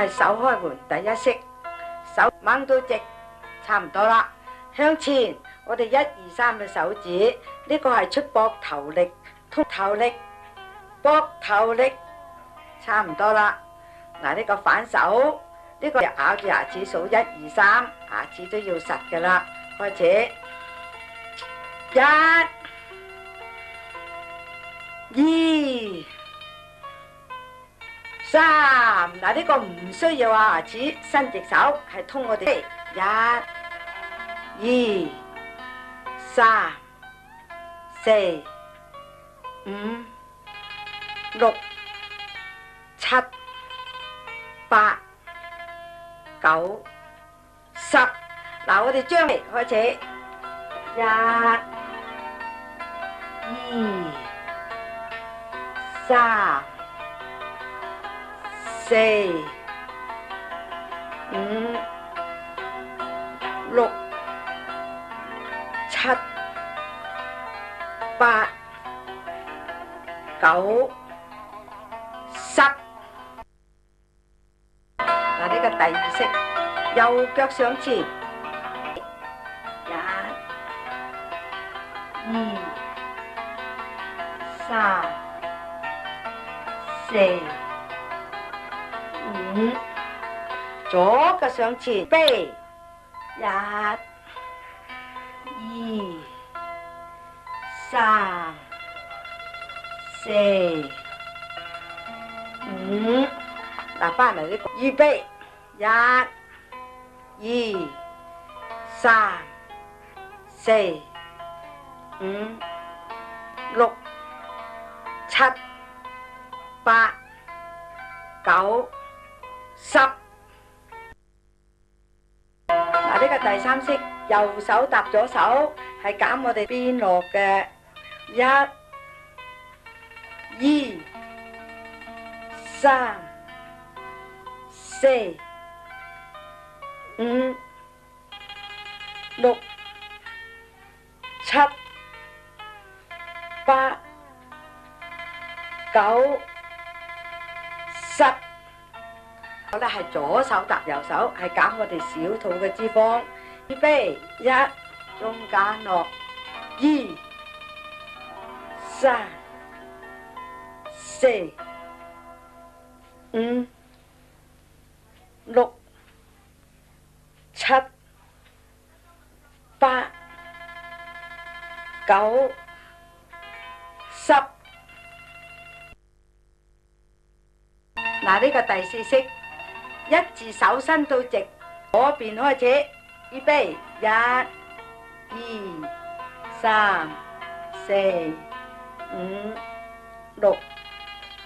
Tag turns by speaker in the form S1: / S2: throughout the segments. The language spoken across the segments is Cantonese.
S1: 係手開門第一式，手掹到直，差唔多啦。向前，我哋1、2、3嘅手指，呢個係出膊頭力，通頭力，膊頭力，差唔多啦。嗱，呢個反手，呢個咬住牙齒數1、2、3，牙齒都要實㗎啦。開始，1、2、3。嗱，呢個唔需要牙齒，伸直手係通我哋1、2、3、4、5、6、7、8、9、10。嗱，我哋將嚟開始，1、2、3、4、5、6、7、8、9、10。嗱，呢個第二式，右腳上前，1、2、3、4、5，左腳上前，背，1、2、3、4、5。嗱，翻嚟呢個預備，1、2、3、4、5、6、7、8、9、10。嗱，呢個第三式，右手搭左手，係減我哋邊落嘅，1、2、3、4、5、6、7、8、9、10。好啦，係左手搭右手，係減我哋小肚嘅脂肪。預備，1，中間落，2、3、4、5、6、7、8、9、10。嗱，呢個第四式，一字手伸到直，左邊開始，預備，1、2、3、4、5、6、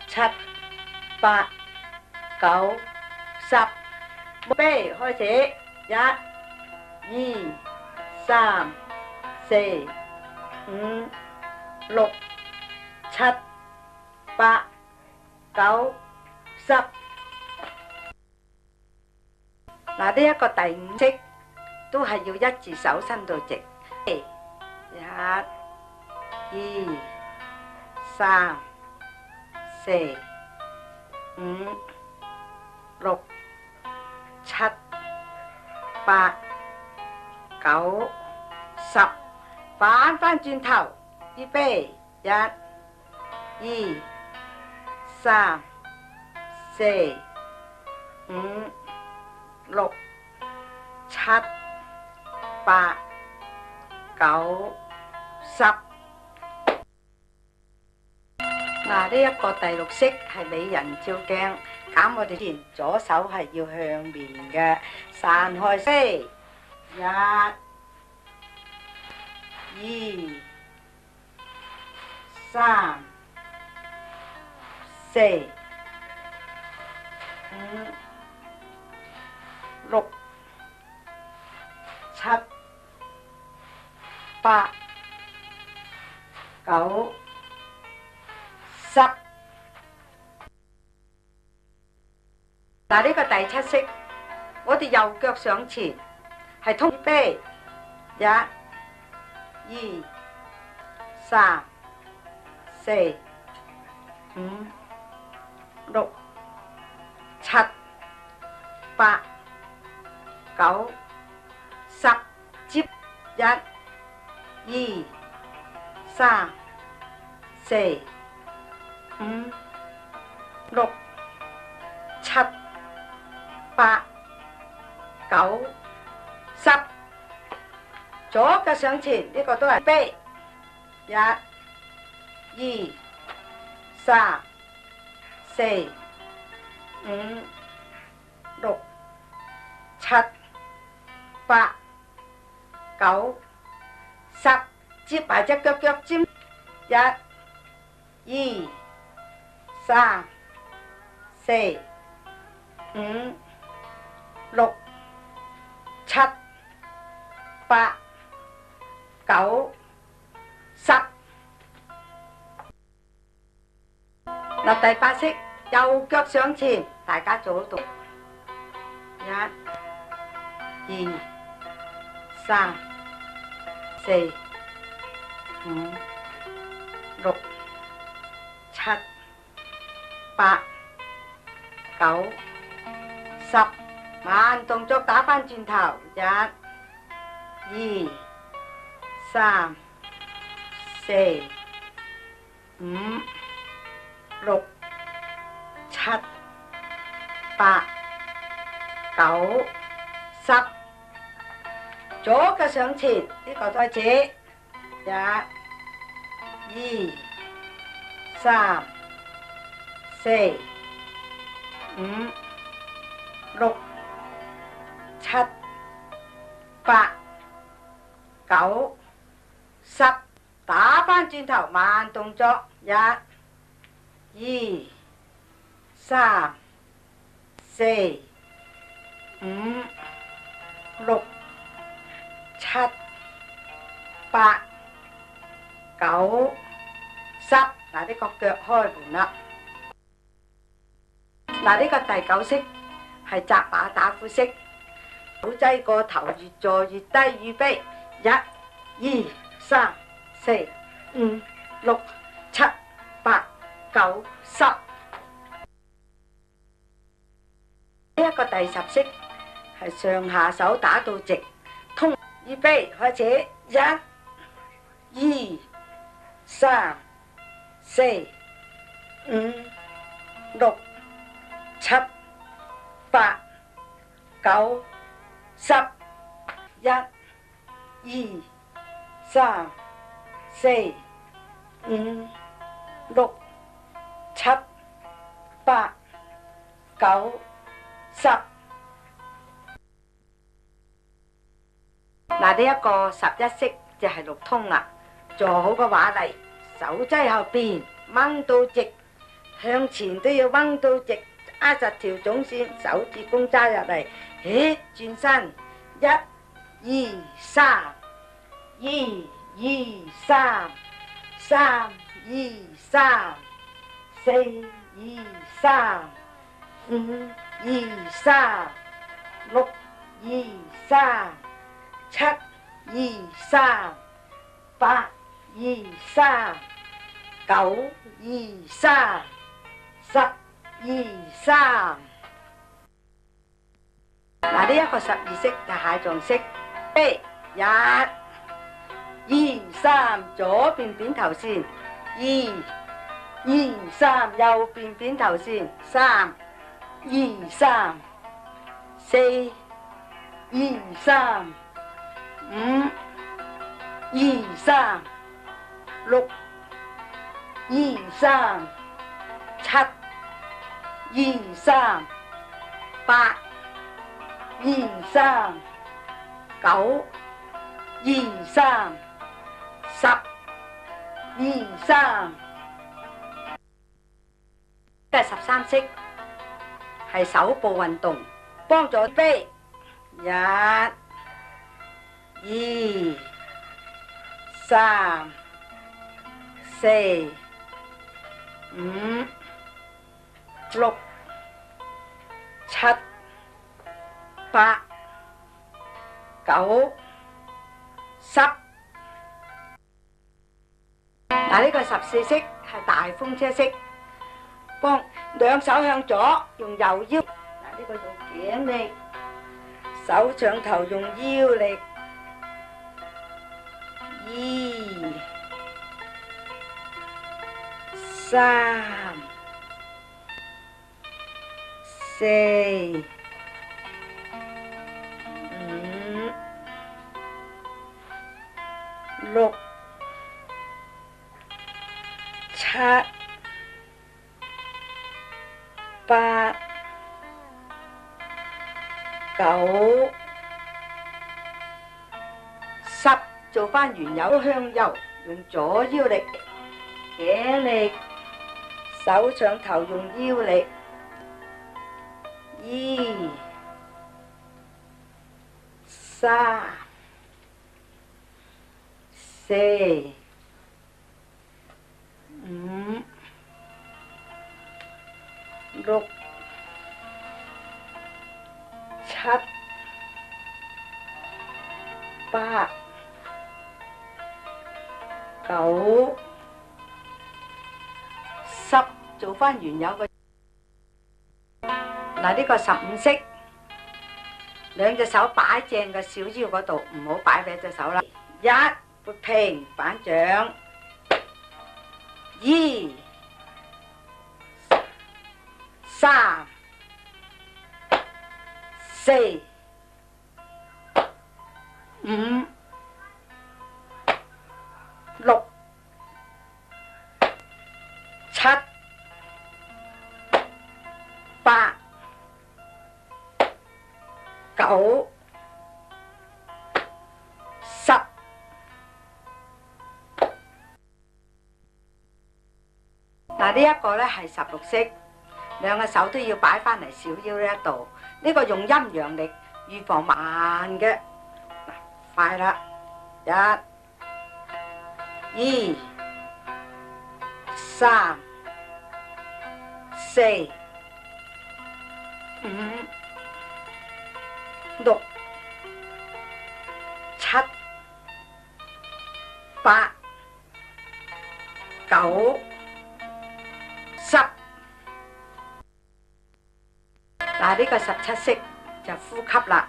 S1: 7、8、9、10。預備開始，1、2、3、4、5、6、7、8、9、10。嗱，呢一個第五式都係要一字手伸到直，1、2、3、4、5、6、7、8、9、10。反翻轉頭，預備，1、2、3、4、5、6、7、8、9、10。嗱，呢一個第六式係美人照鏡，減我哋前左手係要向面嘅，散開飛，1、2、3、4、5、6、7、8、9、10。嗱，呢個第七式，我哋右腳上前，係通背，1、2、3、4、5、6、7、8、9、10，接1、2、3、4、5、6、7、8、9、10，左腳上前，呢個都係飛。1、2、3、4、5、6、7、8、9、10，接埋隻腳腳尖。1、2、3、4、5、6、7、8、9、10。嗱，第8式，右腳上前，大家做好讀。1、2、3、4、5、6、7、8、9、10，慢動作打返轉頭。1、2、3、4、5、6、7、8、9、10，左腳上前，呢個開始。1、2、3、4、5、6、7、8、9、10，打返轉頭，慢動作。1、2、3、4、5、6、7、8、9、10。嗱，呢個腳開門啦。嗱，呢個第9式係紮馬打虎式，手擠個頭，越坐越低，預備。1、2、3、4、5、6、7、8、9、10。呢一個第10式係上下手打到直，通。預備，開始。1、2、3、4、5、6、7、8、9、10。1、2、3、4、5、6、7、8、9、10。嗱，呢一個11式就係6通啦。做好個話嚟，手擠後邊掹到直，向前都要掹到直，揸實條總線，手指公揸入嚟，轉身。1、2、3、1、2、3、3、2、3、4、2、3、5、2、3、6、2、3、7、2、3、8、2、3、9、2、3、10、2、3。嗱，呢一個12式就蟹狀式。1、2、3，左邊扁頭線。2、2、3，右邊扁頭線。3、2、3、4、2、3、5、2、3、6、2、3、7、2、3、8、2、3、9、2、3、10、2、3。第13式係手部運動，幫助飛。1、2、3、4、5、6、7、8、9、10。嗱，呢個14式係大風車式，幫兩手向左，用右腰。嗱，呢呢個用頸力，手掌頭用腰力。2、3、4、5、6、7、8、9、10，做返原有向右，用左腰力、頸力、手掌頭用腰力。2、3、4、5、6、7、8、9、10，做返原有嘅。嗱，呢個15式，兩隻手擺正個小腰嗰度，唔好擺歪隻手啦。1，撥平板掌。2、3、4、5、6、7、8、9、10。嗱，呢一個咧係16式，兩個手都要擺翻嚟小腰呢一度。呢個用陰陽力預防慢嘅。嗱，快啦！1、2、3、4、5、6、7、8、9、10。嗱，呢個17式就呼吸啦。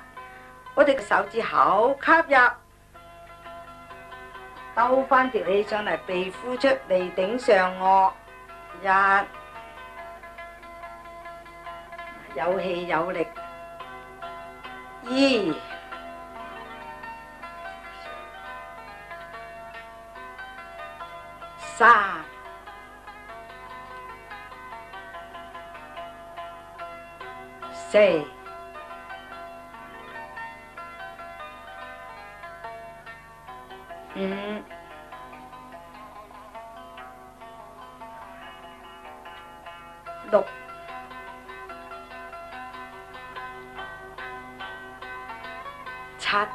S1: 我哋嘅手指口吸入，兜翻條氣上嚟，鼻呼出，嚟頂上顎。1，有氣有力。2、3、4、5、6、7、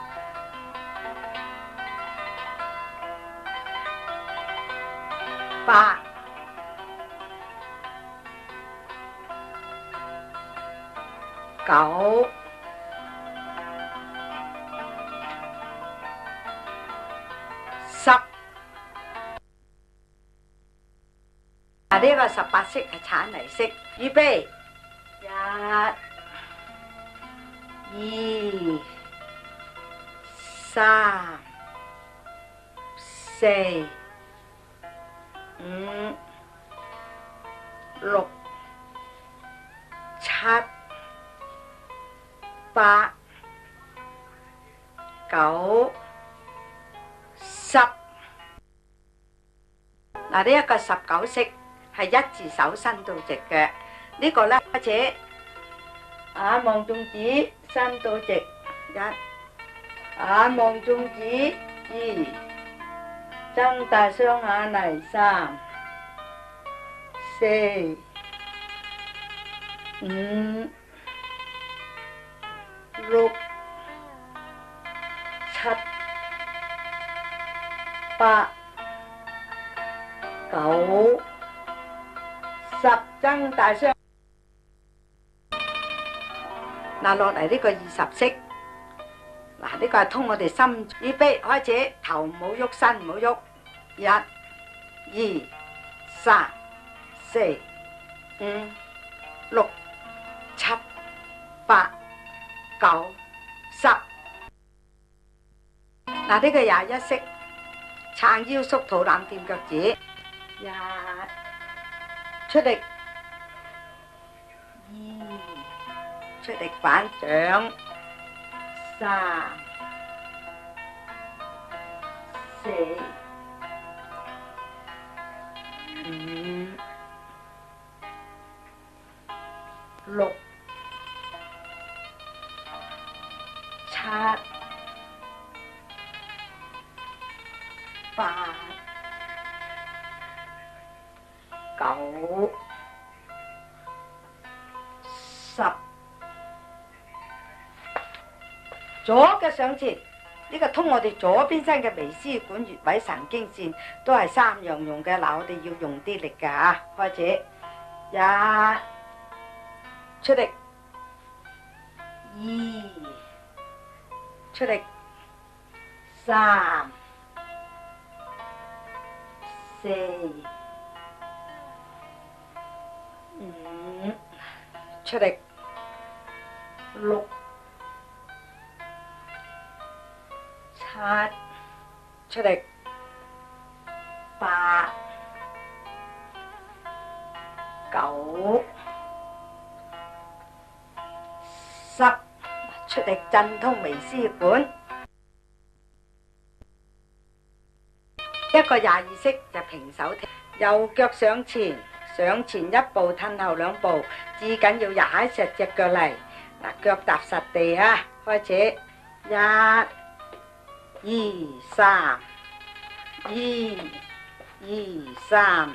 S1: 8、9、10。嗱，呢個18式係鏟泥式，預備1、2、3、4、5、6、7、8、9、10。嗱，呢一個19式係一字手伸到直嘅。呢個咧，開始眼望中指，伸到直。1，眼望中指。2，睜大雙眼嚟。3、4、5、6、7、8、9、10，睜大雙。嗱，落嚟呢個20式，嗱，呢個係通我哋心。預備開始，頭唔好喐，身唔好喐。1、2、3、4、5、6、7、8、9、10。嗱，呢個21式，撐腰縮肚腩掂腳趾，出力，2，出力反掌，3、4、5、6、7、8、9、10。左腳上前，呢個通我哋左邊身嘅微絲管、穴位、神經線，都係3樣用嘅。嗱，我哋要用啲力㗎嚇。開始，1，出力，2，出力，3、4、5，出力，6、7，出力，8、9、10，出力震通微絲管。一個22式就平手踢，右腳上前，上前1步，褪後2步，至緊要踩實隻腳嚟。嗱，腳踏實地啊！開始，1、2、3、1、2、3、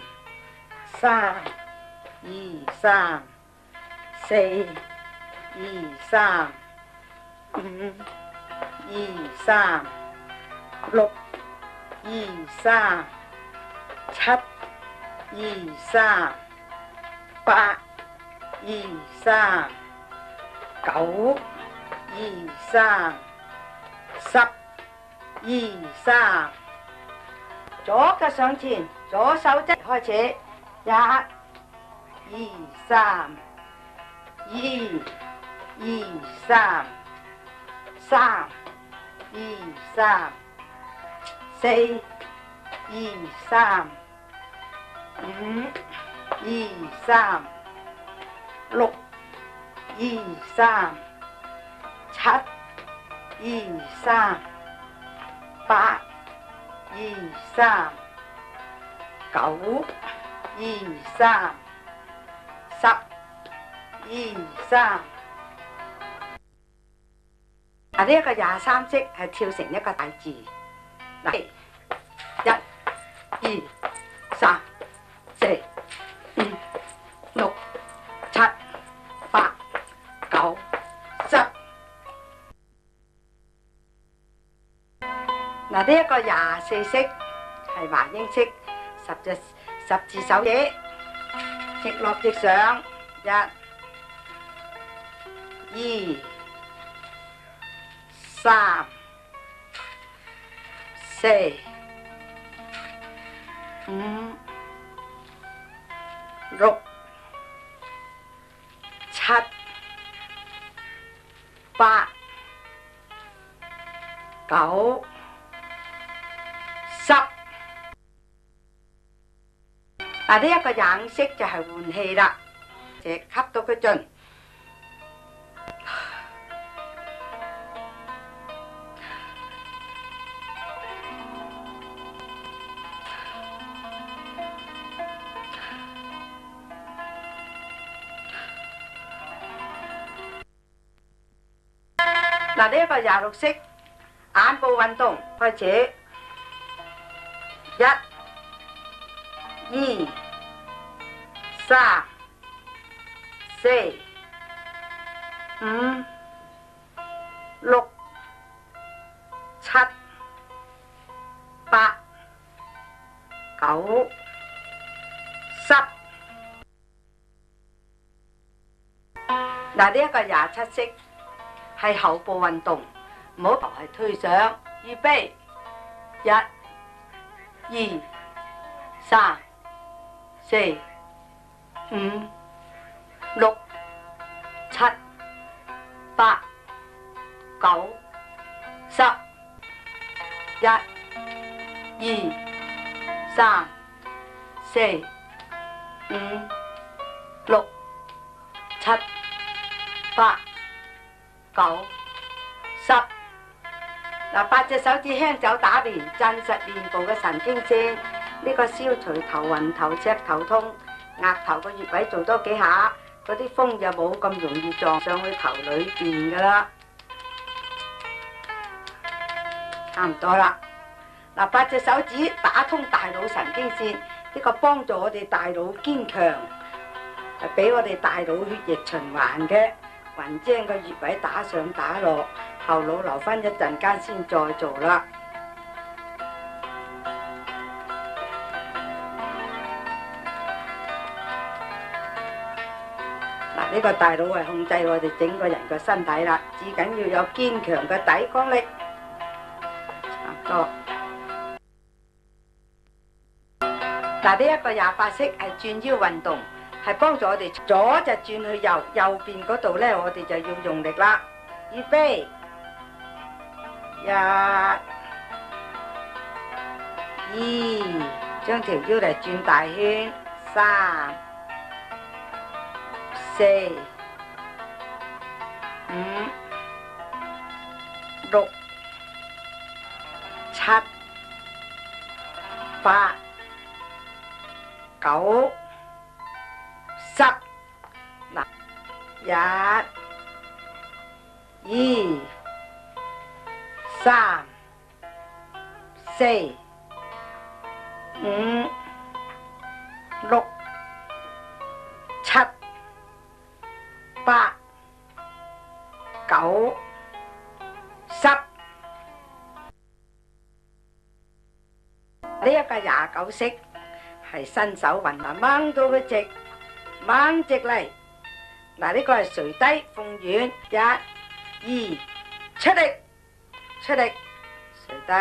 S1: 3、2、3、4、2、3、5、2、3、6、2、3、7、2、3、8、2、3、9、2、3、10、2、3。左腳上前，左手即開始，1、2、3、1、2、3、3、2、3、4、2、3、5、2、3、6、2、3、7、2、3、8、2、3、9、2、3、10、2、3。呢一個23式係跳成一個大字。嗱，1、2、3、4、5、6、7、8、9、10。嗱，呢一個24式係華英式十字手嘢，直落直上，1、2、3、4、5、6、7、8、9、10。嗱，呢一個25式就係換氣啦，就吸到佢盡。嗱，呢一個26式眼部運動開始，1、2、3、4、5、6、7、8、9、10。嗱，呢一個27式係後部運動，唔好頭係推上，預備，1、2、3、4、5、6、7、八、九、十、一、二、三、四、五、六、七、八、九、十。嗱，八隻手指輕手打連，震實面部嘅神經線。呢個消除頭暈、頭赤、頭痛。額頭個穴位做多幾下，嗰啲風就冇咁容易撞上去頭裏邊噶啦。差唔多啦。嗱，八隻手指打通大腦神經線，呢個幫助我哋大腦堅強，係俾我哋大腦血液循環嘅。雲章個穴位打上打落，後腦留翻一陣間先再做啦。嗱，呢個大腦係控制我哋整個人嘅身體啦，至緊要有堅強嘅抵抗力。差唔多。嗱，呢一個28式係轉腰運動，係幫助我哋左就轉去右，右邊嗰度呢，我哋就要用力啦。預備，一、二，將條腰嚟轉大圈，三、四、五、六、七、八、九、十。嗱，一、二、三、四、五、六、七、八、九、十。呢一個29式係伸手運啊，掹到佢直，掹直嚟。嗱，呢個係垂低鳳軟，一、二，出力，出力，垂低，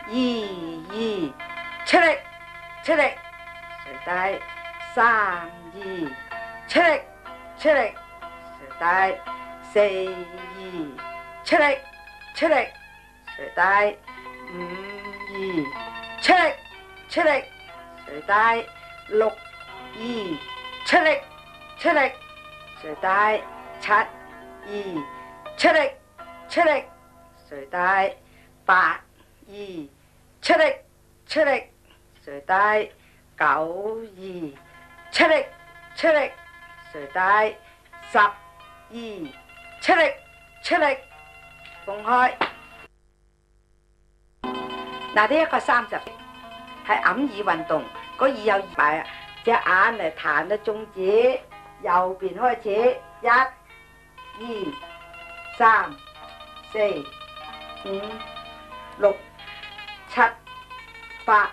S1: 二，出力，出力，垂低，三、二，出力，出力，垂低，四、二，出力，出力，垂低，五、二，出力，出力，垂低，六、二，出力，出力，垂低，七、二，出力，出力，垂低，八、二，出力，出力，垂低，九、二，出力，出力，垂低，十、二，出力，出力，放開。嗱，呢一個30係揞耳運動，個耳有埋隻眼嚟彈到中指，右邊開始，一、二、三、四、五、六、七、八、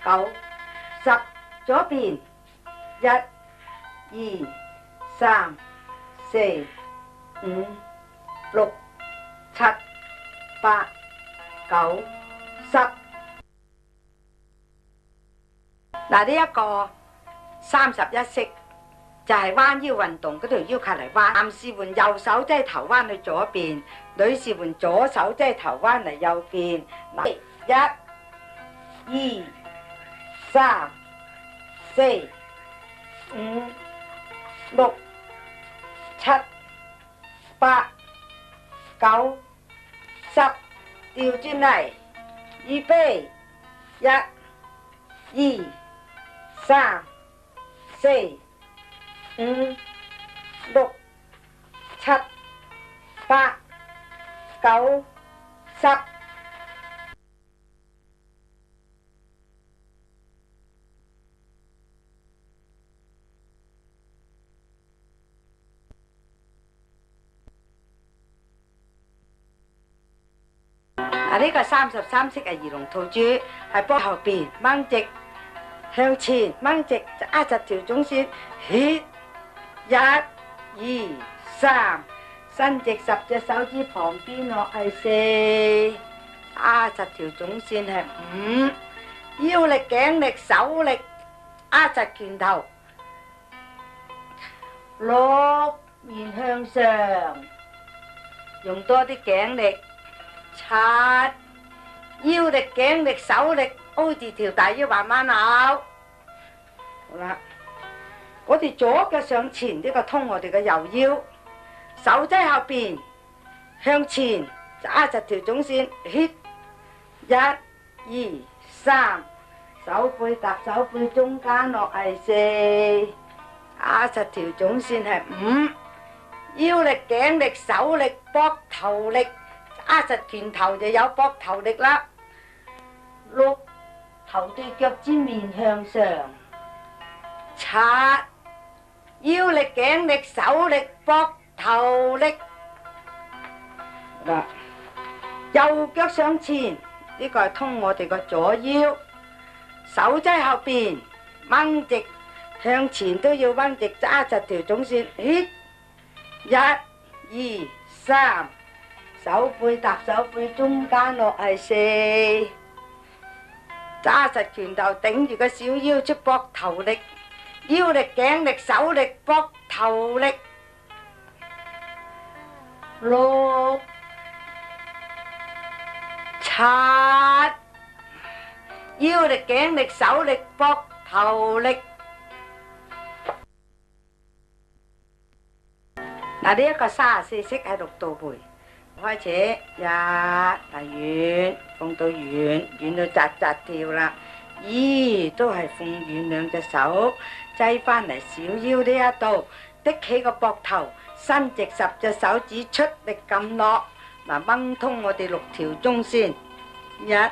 S1: 九、十，左邊，一、二、三、四、五、六、七、八、九、十。嗱，呢一個31式就係彎腰運動，嗰條腰靠嚟彎。男士換右手即係頭彎去左邊，女士換左手即係頭彎嚟右邊。嗱，一、二、三、四、五、六、七、八、九、十，調轉嚟，預備，一、二、三、四、五、六、七、八、九、十。嗱，呢個33式係兒龍吐珠，係幫後邊掹直，向前掹直，壓實條總線，起，一、二、三，伸直10隻手指旁邊落係4，壓實條總線係5，腰力、頸力、手力，壓實拳頭，6，面向上用多啲頸力。七，腰力、頸力、手力，勾住條大腰慢慢扭。好啦，我哋左腳上前，呢個通我哋嘅右腰，手仔後邊向前揸實條總線，hit， 1、2、3，手背搭手背中間落係4，揸實條總線係5，腰力、頸力、手力、膊頭力，揸實拳頭就有膊頭力啦。6，頭對腳尖面向上。7，腰力、頸力、手力、膊頭力。嗱，右腳上前，呢個係通我哋個左腰，手仔後邊掹直，向前都要掹直，揸實條總線，hit， 1、2、3，手背搭手背中間落係4，揸實拳頭頂住個小腰出膊頭力，腰力、頸力、手力、膊頭力。6、7，腰力、頸力、手力、膊頭力。嗱，呢一個34式喺6度背。開始1，遠，放到遠，遠到扎扎跳啦。2，都係放遠兩隻手，擠翻嚟小腰呢一度，的起個膊頭，伸直10隻手指，出力撳落。嗱，掹通我哋6條中線，1、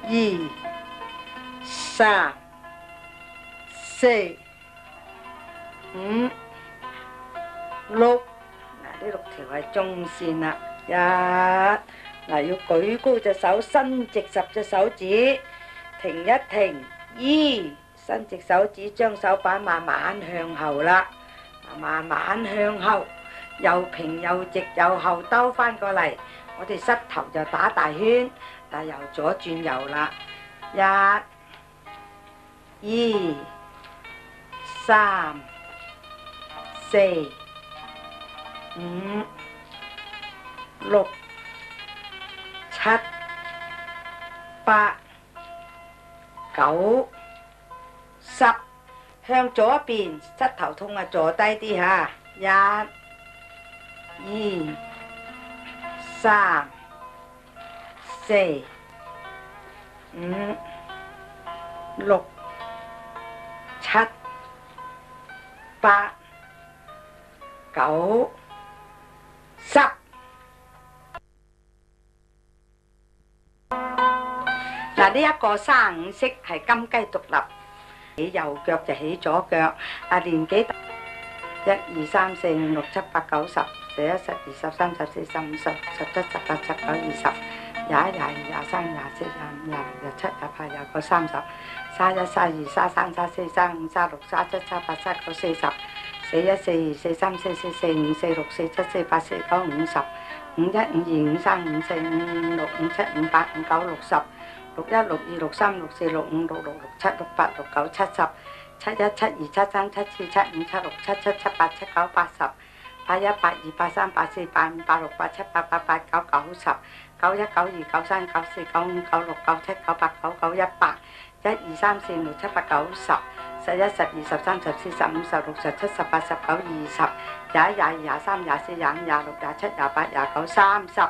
S1: 2、3、4、5、6。呢6條係中線啦。嗱，要舉高隻手，伸直10隻手指，停一停。2，伸直手指，將手板慢慢向後啦，慢慢向後，又平又直又後兜翻過嚟。我哋膝頭就打大圈，但由左轉右啦。1、2、3、4、5、6、7、8、9、10，向左邊，膝頭痛啊，坐低啲吓。1、2、3、4、5、6、7、8、9、10。嗱，呢一個35式係金雞獨立，起右腳就起左腳。年紀1、2、3、4、5、6、7、8、9、10、11、12、13、14、15、16、17、18、19、20、21、22、23、24、25、26、27、28、29、30、31、32、33、34、35、36、37、38、39、40、41、42、43、44、45、46、47、48、49、50、51、52、53、54、55、56、57、58、59、60、61、62、63、64、65、66、67、68、69、70、71、72、73、74、75、76、77、78、79、80、81、82、83、84、85、86、87、88、89、90、91、92、93、94、95、96、97、98、99、100、1、2、3、4、5、6、7、8、9、10、11、12、13、14、15、16、17、18、19、20、21、22、23、24、25、26、27、28、29、30。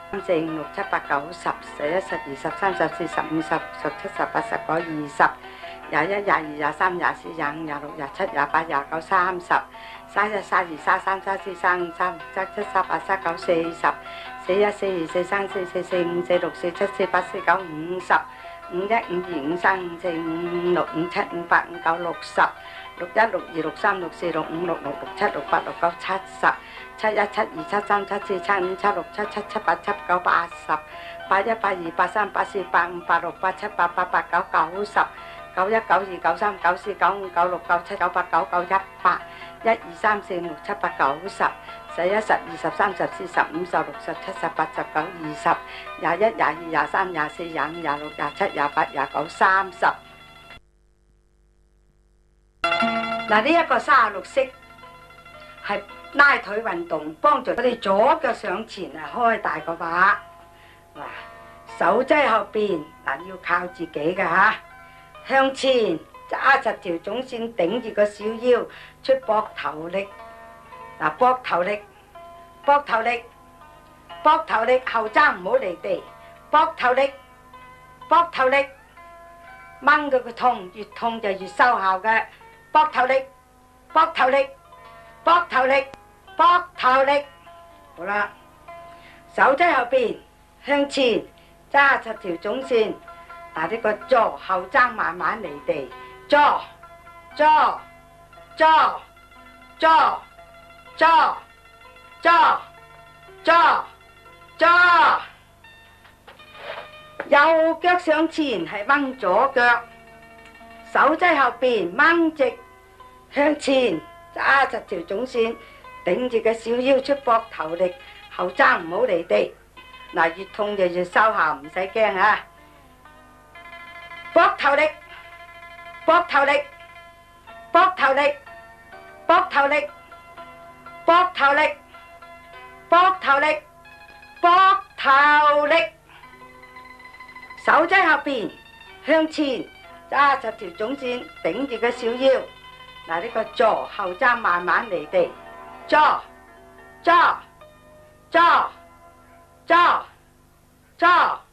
S1: 3、4、5、6、7、8、9、10、11、12、13、14、15、16、17、18、19、20、21、22、23、24、25、26、27、28、29、30、31、32、33、34、35、36、37、38、39、40、41、42、43、44、45、46、47、48、49、50、51、52、53、54、55、56、57、58、59、60、61、62、63、64、65、66、67、68、69、70、71、72、73、74、75、76、77、78、79、80、81、82、83、84、85、86、87、88、89、90、91、92、93、94、95、96、97、98、99、100、1、2、3、4、5、6、7、8、90、11、12、13、14、15、16、17、18、19、20、21、22、23、24、25、26、27、28、29、30。嗱，呢一個36式係拉腿運動，幫助我哋左腳上前啊，開大個把。嗱，手擠後邊嗱，要靠自己嘅嚇，向前揸實條總線，頂住個小腰，出膊頭力。嗱，膊頭力，膊頭力，膊頭力，後踭唔好離地，膊頭力，膊頭力，掹佢個痛，越痛就越收效嘅。膊頭力，膊頭力，膊頭力，膊頭力，好啦，手擠後邊，向前揸實條總線。嗱，呢個坐後踭慢慢離地，坐坐坐坐坐坐坐坐，右腳上前係掹左腳，手擠後邊掹直向前揸實條總線，頂住個小腰，出膊頭力，後踭唔好離地。嗱，越痛就越收效，唔使驚啊！膊頭力，膊頭力，膊頭力，膊頭力，膊頭力，膊頭力，膊頭力，手擠後邊向前揸實條總線，頂住個小腰。嗱，呢個坐後踭慢慢離地，坐坐坐坐坐。